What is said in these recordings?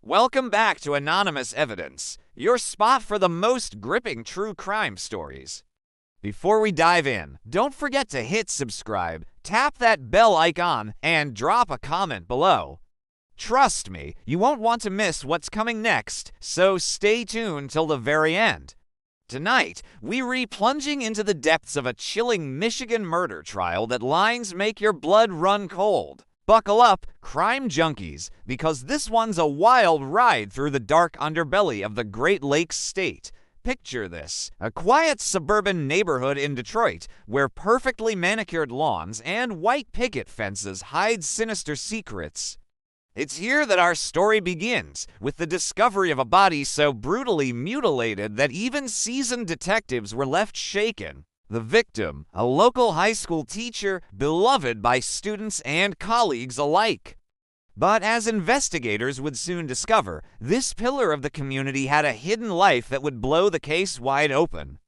Welcome back to Anonymous Evidence, your spot for the most gripping true crime stories. Before we dive in, don't forget to hit subscribe, tap that bell icon, and drop a comment below. Trust me, you won't want to miss what's coming next, so stay tuned till the very end. Tonight, we re-plunging into the depths of a chilling Michigan murder trial that lines make your blood run cold. Buckle up, crime junkies, because this one's a wild ride through the dark underbelly of the Great Lakes state. Picture this, a quiet suburban neighborhood in Detroit where perfectly manicured lawns and white picket fences hide sinister secrets. It's here that our story begins, with the discovery of a body so brutally mutilated that even seasoned detectives were left shaken. The victim, a local high school teacher, beloved by students and colleagues alike. But as investigators would soon discover, this pillar of the community had a hidden life that would blow the case wide open.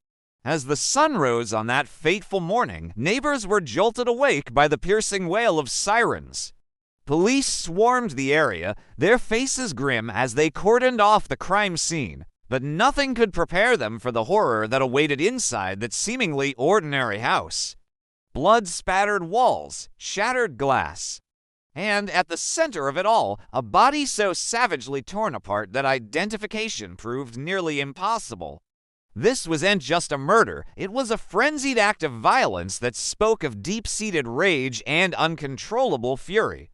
As the sun rose on that fateful morning, neighbors were jolted awake by the piercing wail of sirens. Police swarmed the area, their faces grim as they cordoned off the crime scene. But nothing could prepare them for the horror that awaited inside that seemingly ordinary house. Blood-spattered walls, shattered glass. And at the center of it all, a body so savagely torn apart that identification proved nearly impossible. This wasn't just a murder, it was a frenzied act of violence that spoke of deep-seated rage and uncontrollable fury.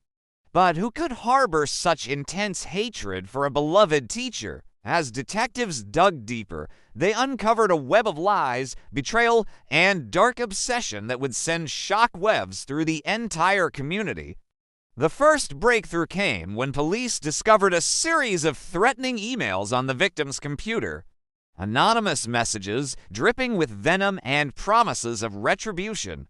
But who could harbor such intense hatred for a beloved teacher? As detectives dug deeper, they uncovered a web of lies, betrayal, and dark obsession that would send shock waves through the entire community. The first breakthrough came when police discovered a series of threatening emails on the victim's computer. Anonymous messages dripping with venom and promises of retribution.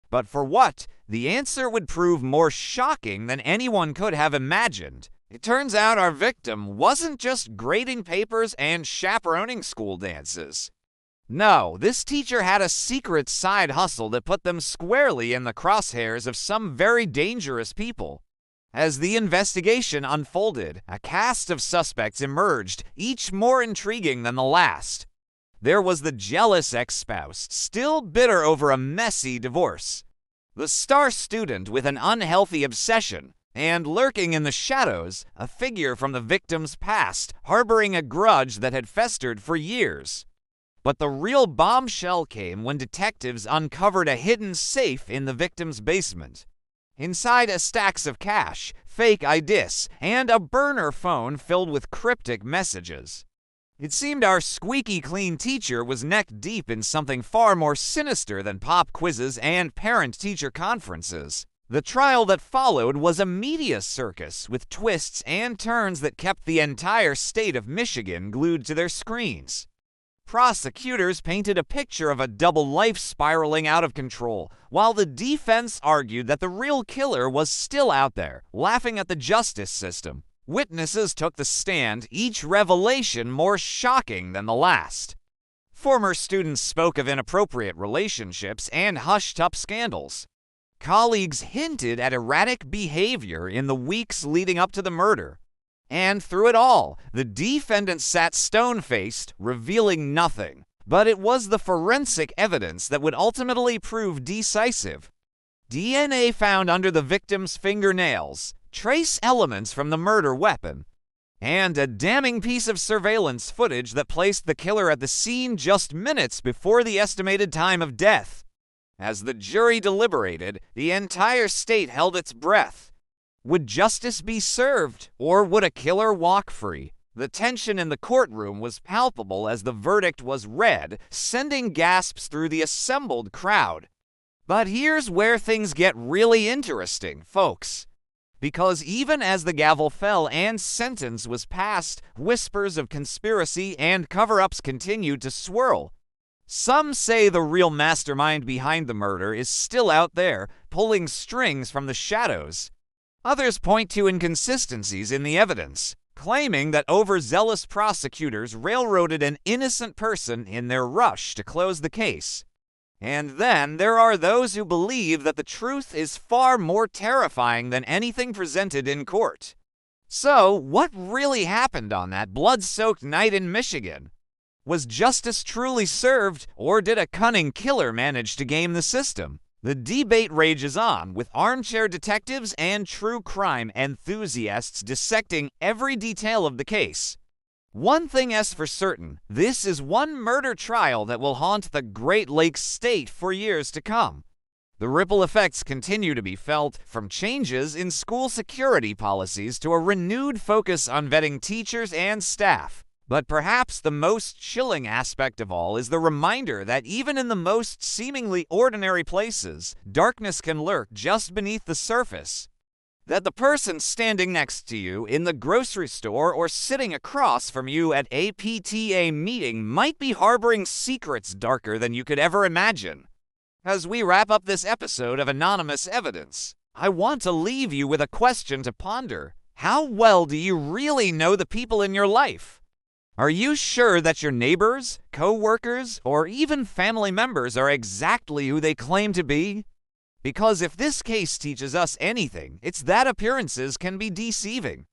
But for what? The answer would prove more shocking than anyone could have imagined. It turns out our victim wasn't just grading papers and chaperoning school dances. No, this teacher had a secret side hustle that put them squarely in the crosshairs of some very dangerous people. As the investigation unfolded, a cast of suspects emerged, each more intriguing than the last. There was the jealous ex-spouse, still bitter over a messy divorce. The star student with an unhealthy obsession. And lurking in the shadows, a figure from the victim's past, harboring a grudge that had festered for years. But the real bombshell came when detectives uncovered a hidden safe in the victim's basement. Inside a stacks of cash, fake IDs, and a burner phone filled with cryptic messages. It seemed our squeaky clean teacher was neck deep in something far more sinister than pop quizzes and parent-teacher conferences. The trial that followed was a media circus with twists and turns that kept the entire state of Michigan glued to their screens. Prosecutors painted a picture of a double life spiraling out of control, while the defense argued that the real killer was still out there, laughing at the justice system. Witnesses took the stand, each revelation more shocking than the last. Former students spoke of inappropriate relationships and hushed-up scandals. Colleagues hinted at erratic behavior in the weeks leading up to the murder. And through it all, the defendant sat stone-faced, revealing nothing. But it was the forensic evidence that would ultimately prove decisive. DNA found under the victim's fingernails, trace elements from the murder weapon, and a damning piece of surveillance footage that placed the killer at the scene just minutes before the estimated time of death. As the jury deliberated, the entire state held its breath. Would justice be served, or would a killer walk free? The tension in the courtroom was palpable as the verdict was read, sending gasps through the assembled crowd. But here's where things get really interesting, folks. Because even as the gavel fell and sentence was passed, whispers of conspiracy and cover-ups continued to swirl. Some say the real mastermind behind the murder is still out there, pulling strings from the shadows. Others point to inconsistencies in the evidence, claiming that overzealous prosecutors railroaded an innocent person in their rush to close the case. And then there are those who believe that the truth is far more terrifying than anything presented in court. So, what really happened on that blood-soaked night in Michigan? Was justice truly served, or did a cunning killer manage to game the system? The debate rages on, with armchair detectives and true crime enthusiasts dissecting every detail of the case. One thing is for certain, this is one murder trial that will haunt the Great Lakes state for years to come. The ripple effects continue to be felt, from changes in school security policies to a renewed focus on vetting teachers and staff. But perhaps the most chilling aspect of all is the reminder that even in the most seemingly ordinary places, darkness can lurk just beneath the surface. That the person standing next to you in the grocery store or sitting across from you at a PTA meeting might be harboring secrets darker than you could ever imagine. As we wrap up this episode of Anonymous Evidence, I want to leave you with a question to ponder. How well do you really know the people in your life? Are you sure that your neighbors, co-workers, or even family members are exactly who they claim to be? Because if this case teaches us anything, it's that appearances can be deceiving.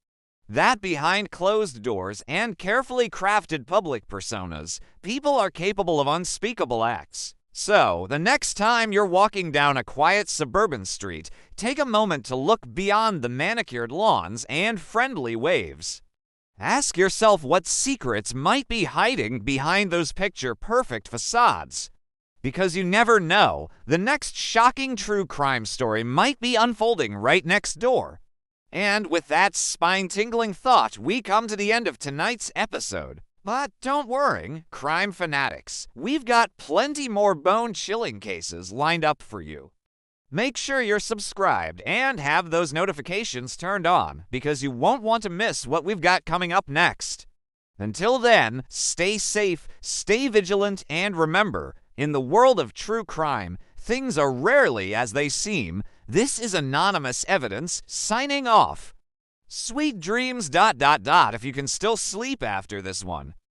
That behind closed doors and carefully crafted public personas, people are capable of unspeakable acts. So, the next time you're walking down a quiet suburban street, take a moment to look beyond the manicured lawns and friendly waves. Ask yourself what secrets might be hiding behind those picture-perfect facades. Because you never know, the next shocking true crime story might be unfolding right next door. And with that spine-tingling thought, we come to the end of tonight's episode. But don't worry, crime fanatics. We've got plenty more bone-chilling cases lined up for you. Make sure you're subscribed and have those notifications turned on, because you won't want to miss what we've got coming up next. Until then, stay safe, stay vigilant, and remember, in the world of true crime, things are rarely as they seem. This is Anonymous Evidence, signing off. Sweet dreams, if you can still sleep after this one.